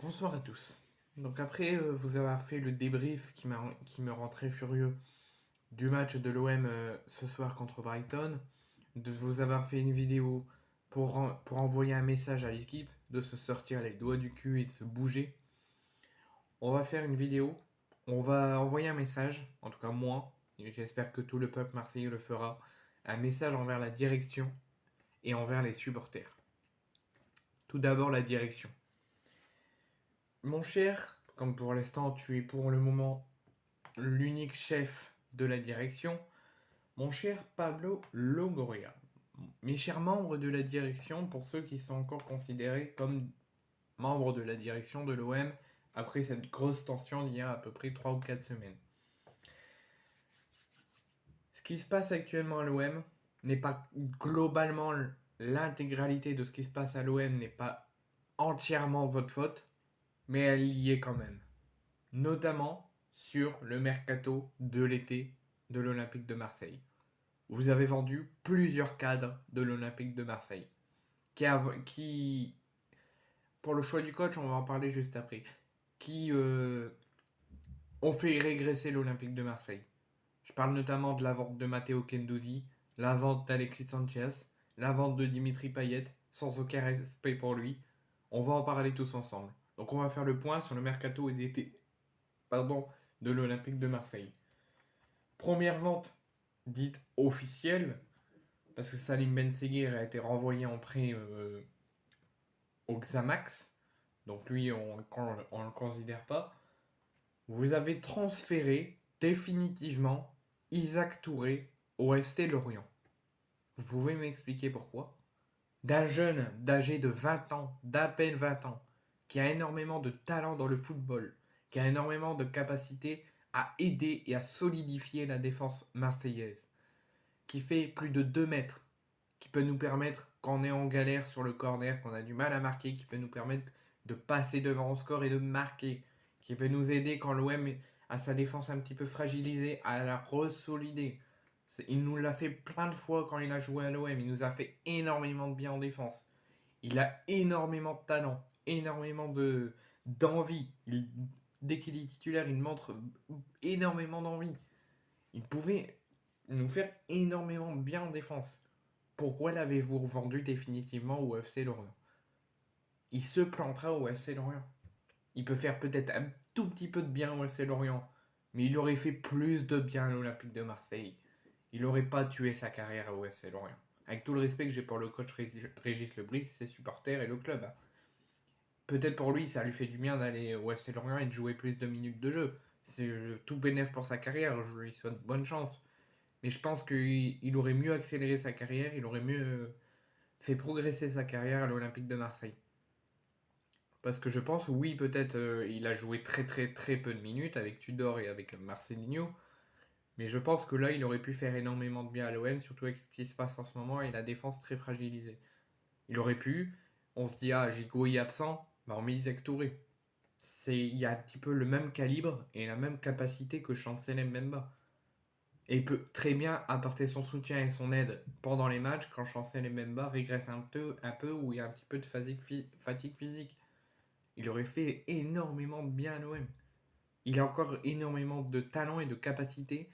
Bonsoir à tous. Donc après vous avoir fait le débrief qui me rend très furieux du match de l'OM ce soir contre Brighton, de vous avoir fait une vidéo pour envoyer un message à l'équipe de se sortir les doigts du cul et de se bouger, on va faire une vidéo, on va envoyer un message, en tout cas moi, et j'espère que tout le peuple marseillais le fera, un message envers la direction et envers les supporters. Tout d'abord la direction. Mon cher, comme pour l'instant tu es pour le moment l'unique chef de la direction, mon cher Pablo Longoria. Mes chers membres de la direction, pour ceux qui sont encore considérés comme membres de la direction de l'OM après cette grosse tension d'il y a à peu près 3 ou 4 semaines. Ce qui se passe actuellement à l'OM n'est pas globalement l'intégralité de ce qui se passe à l'OM n'est pas entièrement de votre faute, mais elle y est quand même. Notamment sur le mercato de l'été de l'Olympique de Marseille. Vous avez vendu plusieurs cadres de l'Olympique de Marseille. Qui, pour le choix du coach, on va en parler juste après, qui ont fait régresser l'Olympique de Marseille. Je parle notamment de la vente de Matteo Kendouzi, la vente d'Alexis Sanchez, la vente de Dimitri Payet, sans aucun respect pour lui. On va en parler tous ensemble. Donc on va faire le point sur le mercato d'été de l'Olympique de Marseille. Première vente dite officielle, parce que Salim Ben Seguir a été renvoyé en prêt au Xamax, donc lui on ne le considère pas. Vous avez transféré définitivement Isaac Touré au FC Lorient. Vous pouvez m'expliquer pourquoi? D'un jeune d'âgé de 20 ans, d'à peine 20 ans, qui a énormément de talent dans le football, qui a énormément de capacité à aider et à solidifier la défense marseillaise, qui fait plus de 2 mètres, qui peut nous permettre, quand on est en galère sur le corner, qu'on a du mal à marquer, qui peut nous permettre de passer devant au score et de marquer, qui peut nous aider quand l'OM a sa défense un petit peu fragilisée à la ressolider. Il nous l'a fait plein de fois quand il a joué à l'OM, il nous a fait énormément de bien en défense. Il a énormément de talent, énormément d'envie. Dès qu'il est titulaire, il montre énormément d'envie. Il pouvait nous faire énormément bien en défense. Pourquoi l'avez-vous revendu définitivement au FC Lorient? Il se plantera au FC Lorient. Il peut faire peut-être un tout petit peu de bien au FC Lorient, mais il aurait fait plus de bien à l'Olympique de Marseille. Il n'aurait pas tué sa carrière au FC Lorient. Avec tout le respect que j'ai pour le coach Régis Lebris, ses supporters et le club. Peut-être pour lui, ça lui fait du bien d'aller au FC Lorient et de jouer plus de minutes de jeu. C'est tout bénéf pour sa carrière, je lui souhaite bonne chance. Mais je pense qu'il aurait mieux accéléré sa carrière, il aurait mieux fait progresser sa carrière à l'Olympique de Marseille. Parce que je pense, oui, peut-être il a joué très très très peu de minutes avec Tudor et avec Marcelinho. Mais je pense que là, il aurait pu faire énormément de bien à l'OM, surtout avec ce qui se passe en ce moment et la défense très fragilisée. Il aurait pu, on se dit, ah, Gigot est absent, bah on met Isaac Touré. Il y a un petit peu le même calibre et la même capacité que Chancel Mbemba. Et il peut très bien apporter son soutien et son aide pendant les matchs quand Chancel Mbemba régresse un peu ou il y a un petit peu de fatigue physique. Il aurait fait énormément de bien à l'OM. Il a encore énormément de talent et de capacité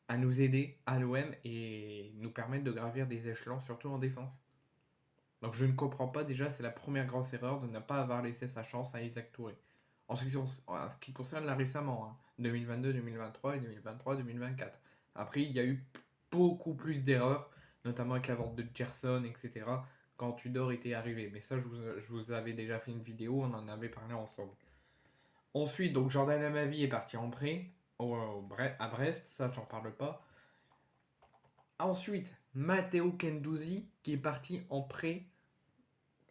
à nous aider à l'OM et nous permettre de gravir des échelons, surtout en défense. Donc je ne comprends pas déjà, c'est la première grosse erreur de ne pas avoir laissé sa chance à Isaac Touré. En ce qui concerne là récemment, hein, 2022, 2023 et 2023, 2024. Après, il y a eu beaucoup plus d'erreurs, notamment avec la vente de Gerson, etc., quand Tudor était arrivé. Mais ça, je vous avais déjà fait une vidéo, on en avait parlé ensemble. Ensuite, donc Jordan Amavi est parti en prêt à Brest, ça, j'en parle pas. Ensuite, Matteo Kendouzi qui est parti en prêt,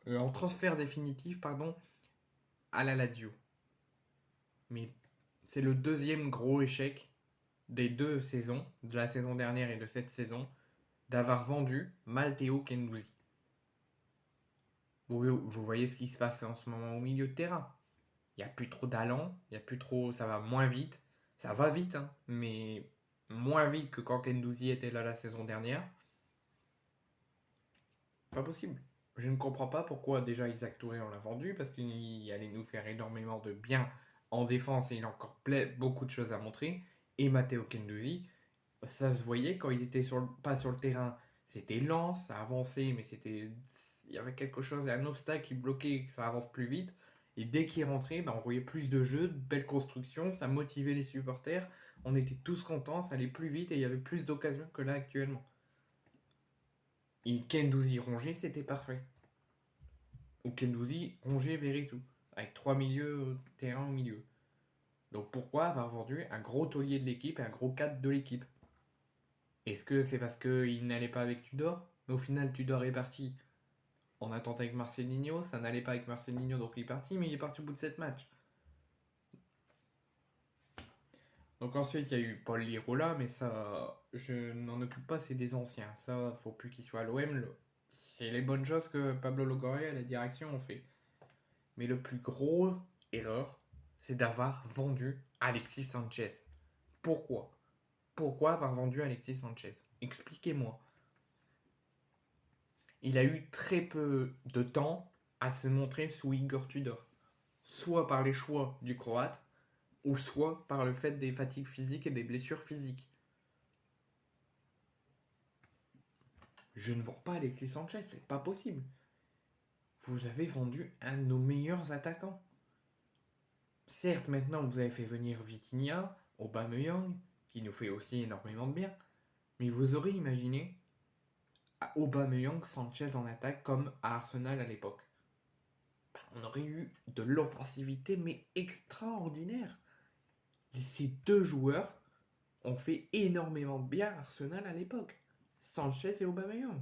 en transfert définitif, pardon, à la Lazio. Mais c'est le deuxième gros échec des 2 saisons, de la saison dernière et de cette saison, d'avoir vendu Matteo Kendouzi. Vous voyez ce qui se passe en ce moment au milieu de terrain. Il n'y a plus trop d'allant, il y a plus trop, ça va moins vite. Ça va vite, hein, mais moins vite que quand Kendouzi était là la saison dernière. Pas possible. Je ne comprends pas pourquoi déjà Isaac Touré on l'a vendu, parce qu'il allait nous faire énormément de bien en défense et il a encore beaucoup de choses à montrer. Et Matteo Kendouzi, ça se voyait quand il était pas sur le terrain. C'était lent, ça avançait, mais il y avait quelque chose, un obstacle qui bloquait que ça avance plus vite. Et dès qu'il rentrait, on voyait plus de jeux, de belles constructions, ça motivait les supporters. On était tous contents, ça allait plus vite et il y avait plus d'occasions que là actuellement. Et Kendouzi rongé, c'était parfait. Ou Kendouzi rongé Veretout, avec trois milieux terrain au milieu. Donc pourquoi avoir vendu un gros taulier de l'équipe et un gros 4 de l'équipe? Est-ce que c'est parce qu'il n'allait pas avec Tudor? Mais au final, Tudor est parti. On a tenté avec Marcelinho, ça n'allait pas avec Marcelinho, donc il est parti, mais il est parti au bout de 7 matchs. Donc ensuite, il y a eu Paul Lirola, mais ça, je n'en occupe pas, c'est des anciens. Ça, faut plus qu'il soit à l'OM. C'est les bonnes choses que Pablo Longoria et la direction ont fait. Mais le plus gros erreur, c'est d'avoir vendu Alexis Sanchez. Pourquoi? Pourquoi avoir vendu Alexis Sanchez? Expliquez-moi. Il a eu très peu de temps à se montrer sous Igor Tudor. Soit par les choix du Croate, ou soit par le fait des fatigues physiques et des blessures physiques. Je ne vends pas Alexis Sanchez, c'est pas possible. Vous avez vendu un de nos meilleurs attaquants. Certes, maintenant vous avez fait venir Vitinha, Aubameyang, qui nous fait aussi énormément de bien. Mais vous aurez imaginé Aubameyang, Sanchez en attaque comme à Arsenal à l'époque. On aurait eu de l'offensivité mais extraordinaire. Ces deux joueurs ont fait énormément bien Arsenal à l'époque. Sanchez et Aubameyang.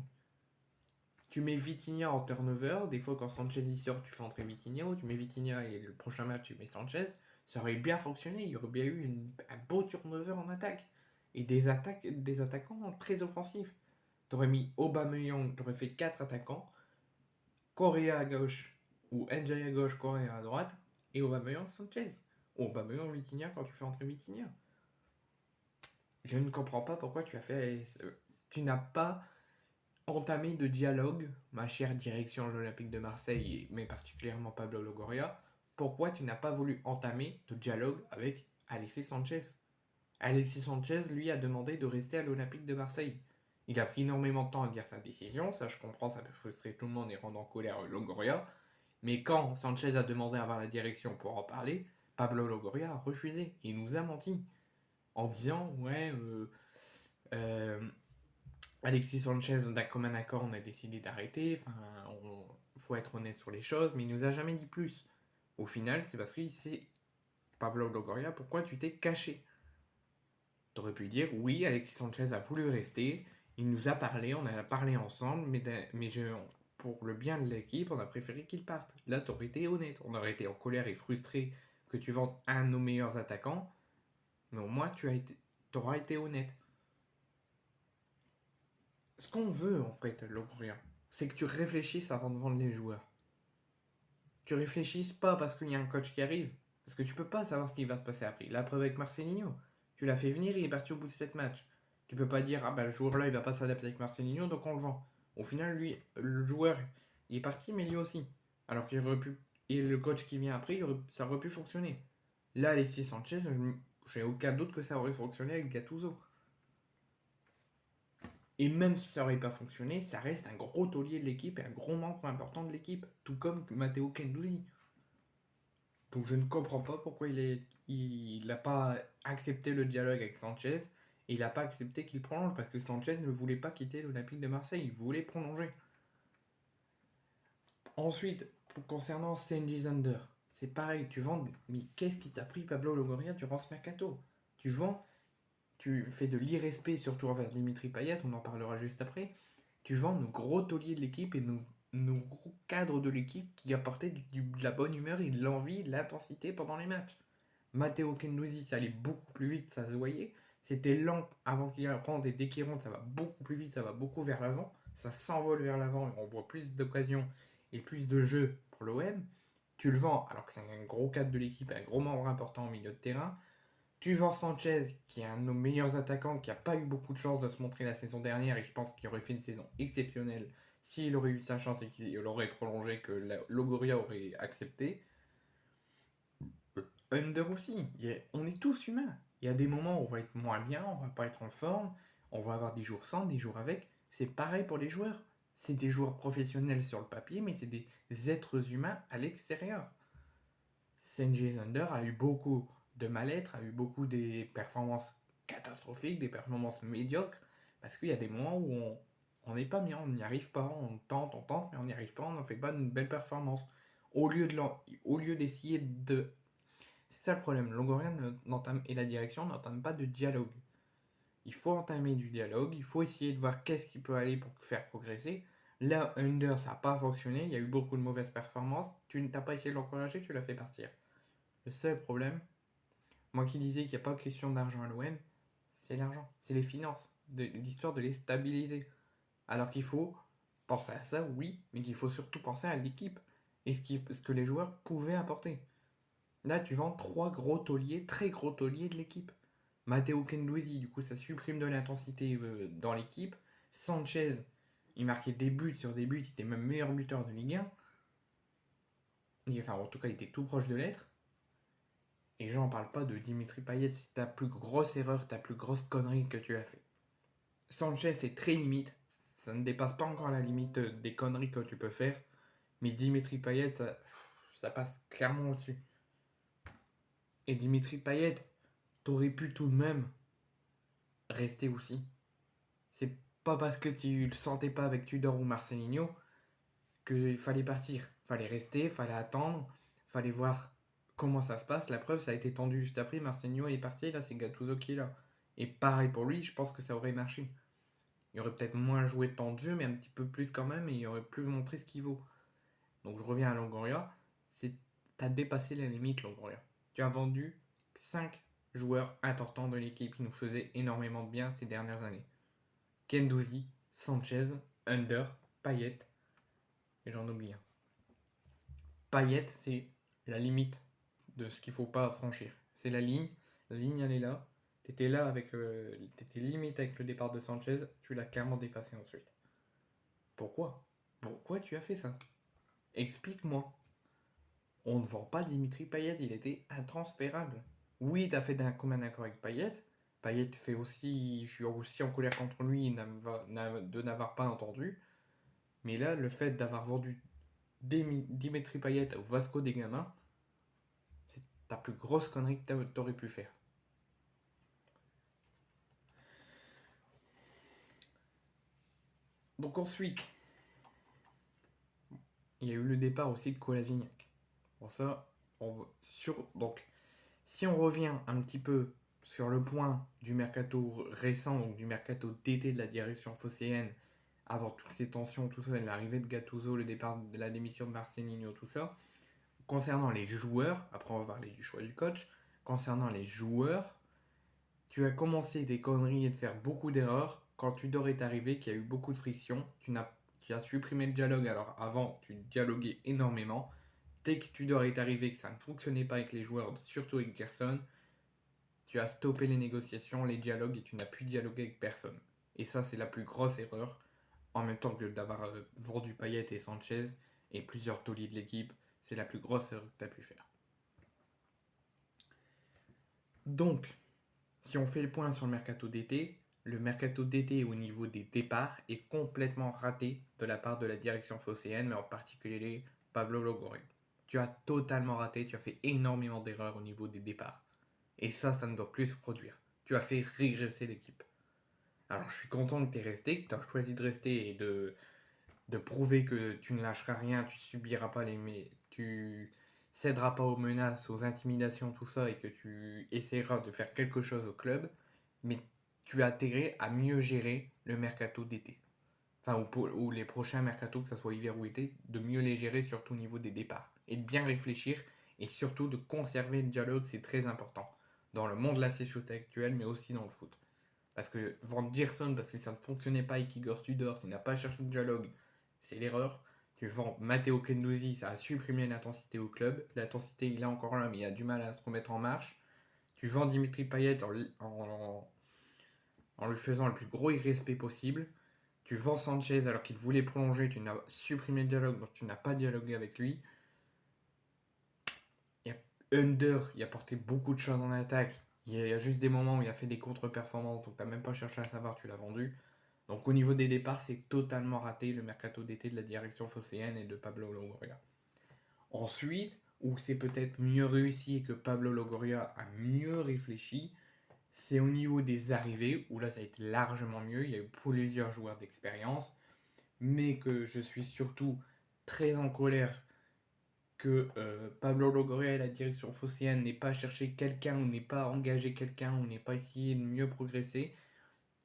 Tu mets Vitinha en turnover, des fois quand Sanchez y sort, tu fais entrer Vitinha, ou tu mets Vitinha et le prochain match tu mets Sanchez, ça aurait bien fonctionné, il y aurait bien eu un beau turnover en attaque. Et des attaquants très offensifs. T'aurais mis Aubameyang, t'aurais fait 4 attaquants, Correa à gauche, ou Njay à gauche, Correa à droite, et Aubameyang Sanchez. Aubameyang Vitinha quand tu fais entrer Vitinha. Je ne comprends pas pourquoi tu as fait. Tu n'as pas entamé de dialogue, ma chère direction de l'Olympique de Marseille, mais particulièrement Pablo Longoria. Pourquoi tu n'as pas voulu entamer de dialogue avec Alexis Sanchez? Alexis Sanchez, lui, a demandé de rester à l'Olympique de Marseille. Il a pris énormément de temps à dire sa décision, ça je comprends, ça peut frustrer tout le monde et rendre en colère Longoria. Mais quand Sanchez a demandé à voir la direction pour en parler, Pablo Longoria a refusé. Il nous a menti en disant ouais, euh, Alexis Sanchez, d'un commun accord, on a décidé d'arrêter. Enfin, faut être honnête sur les choses, mais il nous a jamais dit plus. Au final, c'est parce qu'il sait, Pablo Longoria, pourquoi tu t'es caché. T'aurais pu dire oui, Alexis Sanchez a voulu rester, il nous a parlé, on a parlé ensemble, pour le bien de l'équipe, on a préféré qu'il parte. Là, t'aurais été honnête. On aurait été en colère et frustré que tu vendes un de nos meilleurs attaquants, mais au moins t'auras été honnête. Ce qu'on veut, en fait, Longoria, c'est que tu réfléchisses avant de vendre les joueurs. Tu réfléchisses pas parce qu'il y a un coach qui arrive, parce que tu peux pas savoir ce qui va se passer après. La preuve avec Marcelinho, tu l'as fait venir, il est parti au bout de 7 matchs. Tu peux pas dire, ah bah le joueur là il va pas s'adapter avec Marcelinho, donc on le vend. Au final, lui, le joueur, il est parti, mais lui aussi. Alors qu'il aurait pu. Et le coach qui vient après, ça aurait pu fonctionner. Là, Alexis Sanchez, j'ai aucun doute que ça aurait fonctionné avec Gattuso. Et même si ça n'aurait pas fonctionné, ça reste un gros taulier de l'équipe et un gros membre important de l'équipe, tout comme Matteo Kendouzi. Donc je ne comprends pas pourquoi il n'a pas accepté le dialogue avec Sanchez et il n'a pas accepté qu'il prolonge parce que Sanchez ne voulait pas quitter l'Olympique de Marseille, il voulait prolonger. Ensuite, concernant Stengy Zander, c'est pareil, tu vends, mais qu'est-ce qui t'a pris Pablo Longoria durant ce mercato? Tu vends, tu fais de l'irrespect surtout envers Dimitri Payet, on en parlera juste après. Tu vends nos gros tauliers de l'équipe et nos gros cadres de l'équipe qui apportaient de la bonne humeur et de l'envie, de l'intensité pendant les matchs. Matteo Kendouzi, ça allait beaucoup plus vite, ça se voyait. C'était lent avant qu'il rentre et dès qu'il rentre, ça va beaucoup plus vite, ça va beaucoup vers l'avant. Ça s'envole vers l'avant et on voit plus d'occasions et plus de jeux pour l'OM. Tu le vends alors que c'est un gros cadre de l'équipe, un gros membre important au milieu de terrain. Tu vends Sanchez, qui est un de nos meilleurs attaquants, qui n'a pas eu beaucoup de chance de se montrer la saison dernière et je pense qu'il aurait fait une saison exceptionnelle S'il aurait eu sa chance et qu'il aurait prolongé, que Longoria aurait accepté, Under aussi. On est tous humains. Il y a des moments où on va être moins bien, on va pas être en forme, on va avoir des jours sans, des jours avec. C'est pareil pour les joueurs. C'est des joueurs professionnels sur le papier, mais c'est des êtres humains à l'extérieur. Sanjay Thunder a eu beaucoup de mal-être, a eu beaucoup des performances catastrophiques, des performances médiocres, parce qu'il y a des moments où on n'est pas bien, on n'y arrive pas, on tente, mais on n'y arrive pas, on n'en fait pas une belle performance. Au lieu d'essayer de... C'est ça le problème, Longoria et la direction n'entament pas de dialogue. Il faut entamer du dialogue, il faut essayer de voir qu'est-ce qui peut aller pour faire progresser. Là, Under, ça n'a pas fonctionné, il y a eu beaucoup de mauvaises performances, tu n'as pas essayé de l'encourager, tu l'as fait partir. Le seul problème, moi qui disais qu'il n'y a pas question d'argent à l'OM, c'est l'argent, c'est les finances, l'histoire de les stabiliser. Alors qu'il faut penser à ça, oui, mais qu'il faut surtout penser à l'équipe et ce que les joueurs pouvaient apporter. Là, tu vends trois gros tauliers, très gros tauliers de l'équipe. Matteo Kendouzi, du coup, ça supprime de l'intensité dans l'équipe. Sanchez, il marquait des buts sur des buts, il était même meilleur buteur de Ligue 1. Enfin, en tout cas, il était tout proche de l'être. Et j'en parle pas de Dimitri Payet, c'est ta plus grosse erreur, ta plus grosse connerie que tu as fait. Sanchez, c'est très limite. Ça ne dépasse pas encore la limite des conneries que tu peux faire. Mais Dimitri Payet, ça passe clairement au-dessus. Et Dimitri Payet, t'aurais pu tout de même rester aussi. C'est pas parce que tu le sentais pas avec Tudor ou Marcelinho qu'il fallait partir. Fallait rester, fallait attendre, fallait voir comment ça se passe. La preuve, ça a été tendu juste après. Marcelinho est parti, là c'est Gattuso qui est là. Et pareil pour lui, je pense que ça aurait marché. Il aurait peut-être moins joué de temps de jeu, mais un petit peu plus quand même, et il aurait plus montré ce qu'il vaut. Donc je reviens à Longoria, t'as dépassé la limite Longoria. Tu as vendu 5 joueurs importants de l'équipe qui nous faisaient énormément de bien ces dernières années. Kendouzi, Sanchez, Under, Payet, et j'en oublie un. Payet, c'est la limite de ce qu'il faut pas franchir. C'est la ligne elle est là. T'étais là avec, t'étais limite avec le départ de Sanchez, tu l'as clairement dépassé ensuite. Pourquoi? Pourquoi tu as fait ça? Explique-moi. On ne vend pas Dimitri Payet, il était intransférable. Oui, t'as fait un commun accord avec Payet. Payet fait aussi, je suis aussi en colère contre lui de n'avoir pas entendu. Mais là, le fait d'avoir vendu Dimitri Payet au Vasco des Gama, c'est ta plus grosse connerie que t'aurais pu faire. Donc ensuite, il y a eu le départ aussi de Kolasinac. Bon ça, donc si on revient un petit peu sur le point du mercato récent, donc du mercato d'été de la direction phocéenne, avant toutes ces tensions, tout ça, l'arrivée de Gattuso, le départ de la démission de Marcelinho, tout ça, concernant les joueurs, après on va parler du choix du coach, concernant les joueurs, tu as commencé des conneries et de faire beaucoup d'erreurs quand Tudor est arrivé, qu'il y a eu beaucoup de friction, tu as supprimé le dialogue, alors avant tu dialoguais énormément, dès que Tudor est arrivé, que ça ne fonctionnait pas avec les joueurs, surtout avec Gerson, tu as stoppé les négociations, les dialogues et tu n'as plus dialogué avec personne. Et ça, c'est la plus grosse erreur, en même temps que d'avoir vendu Payet et Sanchez et plusieurs tauliers de l'équipe, c'est la plus grosse erreur que tu as pu faire. Donc, si on fait le point sur le mercato d'été au niveau des départs est complètement raté de la part de la direction phocéenne, mais en particulier Pablo Longoria. Tu as totalement raté, tu as fait énormément d'erreurs au niveau des départs. Et ça ne doit plus se produire. Tu as fait régresser l'équipe. Alors je suis content que tu es resté, que tu as choisi de rester et de prouver que tu ne lâcheras rien, tu subiras pas tu céderas pas aux menaces, aux intimidations, tout ça, et que tu essaieras de faire quelque chose au club, mais tu as intérêt à mieux gérer le mercato d'été. Enfin, ou les prochains mercatos, que ce soit hiver ou été, de mieux les gérer, surtout au niveau des départs. Et de bien réfléchir, et surtout de conserver le dialogue, c'est très important. Dans le monde de la société actuelle, mais aussi dans le foot. Parce que vendre Gerson parce que ça ne fonctionnait pas avec Igor Tudor, tu n'as pas cherché de dialogue, c'est l'erreur. Tu vends Matteo Kendouzi, ça a supprimé l'intensité au club. L'intensité, il est encore là, mais il a du mal à se remettre en marche. Tu vends Dimitri Payet en lui faisant le plus gros irrespect possible. Tu vends Sanchez alors qu'il voulait prolonger, tu n'as supprimé le dialogue, donc tu n'as pas dialogué avec lui. Il y a Under, il a porté beaucoup de choses en attaque. Il y a juste des moments où il a fait des contre-performances, donc tu n'as même pas cherché à savoir, tu l'as vendu. Donc au niveau des départs, c'est totalement raté le mercato d'été de la direction phocéenne et de Pablo Longoria. Ensuite, où c'est peut-être mieux réussi et que Pablo Longoria a mieux réfléchi, c'est au niveau des arrivées, où là ça a été largement mieux. Il y a eu plusieurs joueurs d'expérience, mais que je suis surtout très en colère que Pablo Longoria et la direction phocéenne n'aient pas cherché quelqu'un, ou n'aient pas engagé quelqu'un, ou n'aient pas essayé de mieux progresser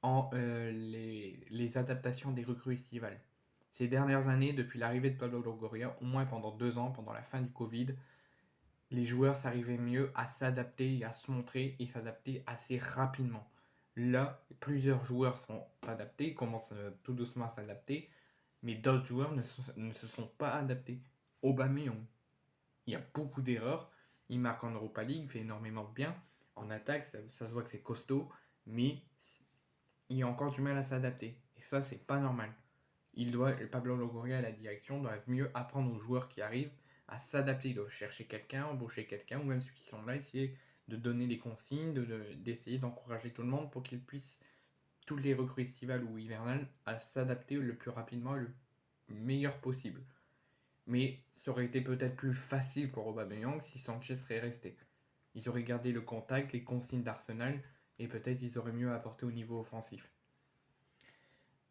en les adaptations des recrues estivales. Ces dernières années, depuis l'arrivée de Pablo Longoria, au moins pendant 2 ans, pendant la fin du Covid, les joueurs s'arrivaient mieux à s'adapter et à se montrer et s'adapter assez rapidement. Là, plusieurs joueurs sont adaptés, commencent tout doucement à s'adapter, mais d'autres joueurs ne se sont pas adaptés. Aubameyang, il y a beaucoup d'erreurs, il marque en Europa League, il fait énormément de bien. En attaque, ça se voit que c'est costaud, mais il a encore du mal à s'adapter. Et ça, c'est pas normal. Pablo Longoria et la direction doivent mieux apprendre aux joueurs qui arrivent à s'adapter. Ils doivent chercher quelqu'un, embaucher quelqu'un, ou même ceux qui sont là, essayer de donner des consignes, d'essayer d'encourager tout le monde pour qu'ils puissent, toutes les recrues estivales ou hivernales, à s'adapter le plus rapidement et le meilleur possible. Mais ça aurait été peut-être plus facile pour Aubameyang si Sanchez serait resté. Ils auraient gardé le contact, les consignes d'Arsenal, et peut-être ils auraient mieux apporté au niveau offensif.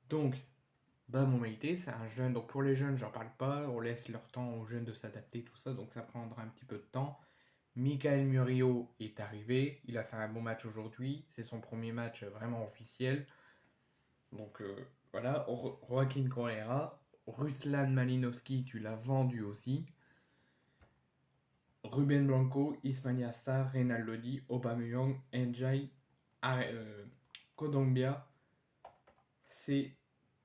Donc, mon Meïté, c'est un jeune, donc pour les jeunes, j'en parle pas, on laisse leur temps aux jeunes de s'adapter, tout ça, donc ça prendra un petit peu de temps. Michael Murillo est arrivé, il a fait un bon match aujourd'hui, c'est son premier match vraiment officiel. Donc voilà, Joaquin Correa, Ruslan Malinowski, tu l'as vendu aussi. Ruben Blanco, Ismail Sarr, Reynald Lodi, Aubameyang, Njai, Kondogbia, c'est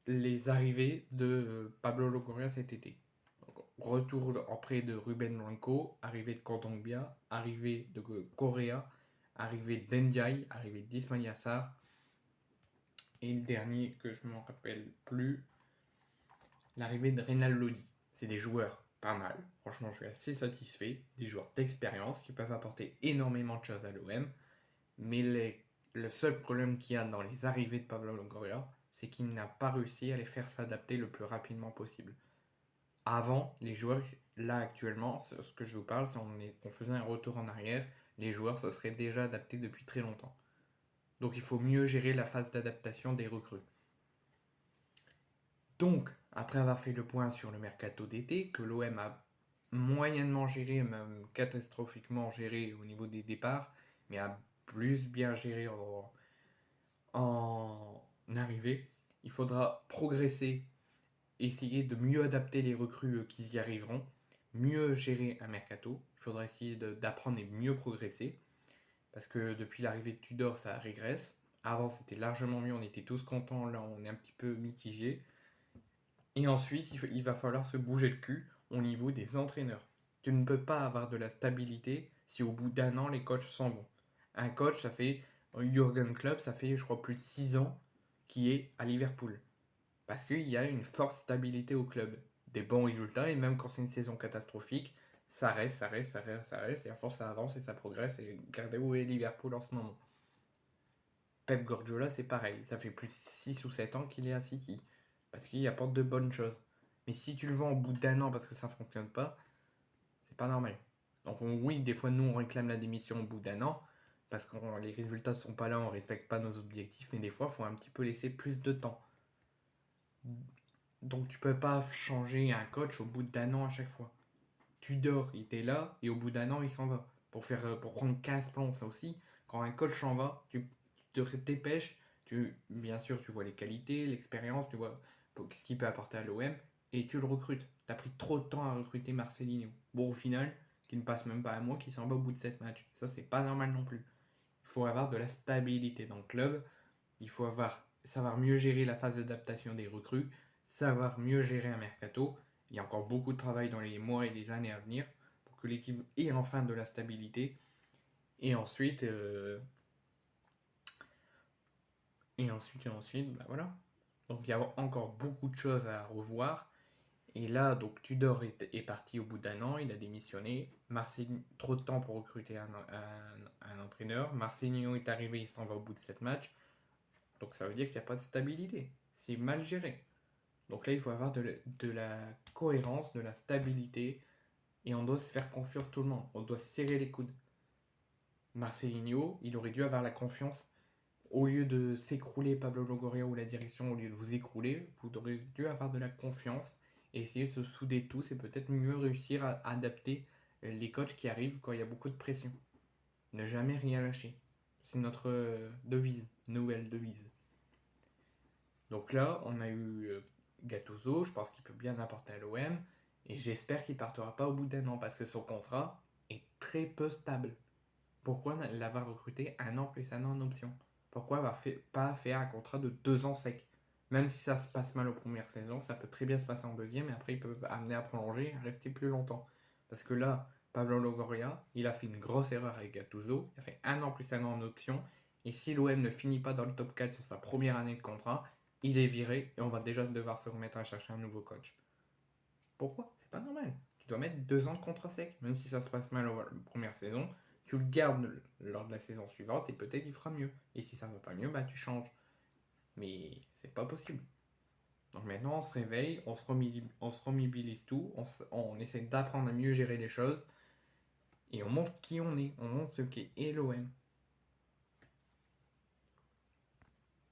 les arrivées de Pablo Longoria cet été. Donc, retour après de Ruben Blanco, arrivée de Kondogbia, arrivée de Correa, arrivée d'Ndiaye, arrivée d'Ismail Sarr, et le dernier que je ne m'en rappelle plus, l'arrivée de Reynald Lodi. C'est des joueurs pas mal, franchement je suis assez satisfait, des joueurs d'expérience qui peuvent apporter énormément de choses à l'OM, mais le seul problème qu'il y a dans les arrivées de Pablo Longoria, c'est qu'il n'a pas réussi à les faire s'adapter le plus rapidement possible. Avant, les joueurs, là actuellement, ce que je vous parle, si on faisait un retour en arrière, les joueurs se seraient déjà adaptés depuis très longtemps. Donc il faut mieux gérer la phase d'adaptation des recrues. Donc, après avoir fait le point sur le mercato d'été, que l'OM a moyennement géré, même catastrophiquement géré au niveau des départs, mais a plus bien géré en arrivée, il faudra progresser, essayer de mieux adapter les recrues qui y arriveront, mieux gérer un mercato, il faudra essayer d'apprendre et mieux progresser, parce que depuis l'arrivée de Tudor, ça régresse. Avant, c'était largement mieux, on était tous contents, là, on est un petit peu mitigé. Et ensuite, il va falloir se bouger le cul au niveau des entraîneurs. Tu ne peux pas avoir de la stabilité si au bout d'un an, les coachs s'en vont. Un coach, ça fait Jürgen Klopp, ça fait, je crois, plus de 6 ans qu'il est à Liverpool. Parce qu'il y a une forte stabilité au club. Des bons résultats, et même quand c'est une saison catastrophique, ça reste, ça reste, ça reste, ça reste, et à force ça avance et ça progresse, et regardez où est Liverpool en ce moment. Pep Guardiola, c'est pareil, ça fait plus de 6 ou 7 ans qu'il est à City, parce qu'il apporte de bonnes choses. Mais si tu le vends au bout d'un an parce que ça fonctionne pas, c'est pas normal. Donc oui, des fois nous on réclame la démission au bout d'un an, parce que les résultats sont pas là, on respecte pas nos objectifs, mais des fois il faut un petit peu laisser plus de temps. Donc tu peux pas changer un coach au bout d'un an à chaque fois. Tudor, il était là et au bout d'un an, il s'en va. Pour prendre 15 plans, ça aussi. Quand un coach s'en va, tu te dépêches. Bien sûr, tu vois les qualités, l'expérience, tu vois ce qu'il peut apporter à l'OM et tu le recrutes. Tu as pris trop de temps à recruter Marcelinho. Bon, au final, qui ne passe même pas un mois, qui s'en va au bout de 7 matchs. Ça, c'est pas normal non plus. Il faut avoir de la stabilité dans le club. Il faut savoir mieux gérer la phase d'adaptation des recrues, savoir mieux gérer un mercato. Il y a encore beaucoup de travail dans les mois et les années à venir pour que l'équipe ait enfin de la stabilité. Et ensuite, voilà. Donc il y a encore beaucoup de choses à revoir. Et là, donc Tudor est parti au bout d'un an, il a démissionné. Marseille, trop de temps pour recruter un entraîneur. Marcelinho est arrivé, il s'en va au bout de 7 matchs. Donc ça veut dire qu'il n'y a pas de stabilité. C'est mal géré. Donc là, il faut avoir de la cohérence, de la stabilité. Et on doit se faire confiance tout le monde. On doit se serrer les coudes. Marcelinho, il aurait dû avoir la confiance. Au lieu de s'écrouler, Pablo Longoria ou la direction, au lieu de vous écrouler, vous auriez dû avoir de la confiance et essayer de se souder tous et peut-être mieux réussir à adapter les coachs qui arrivent quand il y a beaucoup de pression. Ne jamais rien lâcher. C'est notre devise, nouvelle devise. Donc là, on a eu Gattuso, je pense qu'il peut bien apporter à l'OM et j'espère qu'il ne partira pas au bout d'un an parce que son contrat est très peu stable. Pourquoi l'avoir recruté un an plus un an en option? Pourquoi pas faire un contrat de 2 ans sec? Même si ça se passe mal aux premières saisons, ça peut très bien se passer en deuxième et après ils peuvent amener à prolonger et rester plus longtemps. Parce que là, Pablo Longoria, il a fait une grosse erreur avec Gattuso, il a fait un an plus un an en option, et si l'OM ne finit pas dans le top 4 sur sa première année de contrat, il est viré et on va déjà devoir se remettre à chercher un nouveau coach. Pourquoi? C'est pas normal. Tu dois mettre 2 ans de contrat sec, même si ça se passe mal la première saison, tu le gardes lors de la saison suivante et peut-être il fera mieux. Et si ça va pas mieux, bah tu changes. Mais c'est pas possible. Donc maintenant on se réveille, on se remobilise tout, on essaie d'apprendre à mieux gérer les choses et on montre qui on est, on montre ce qu'est l'OM.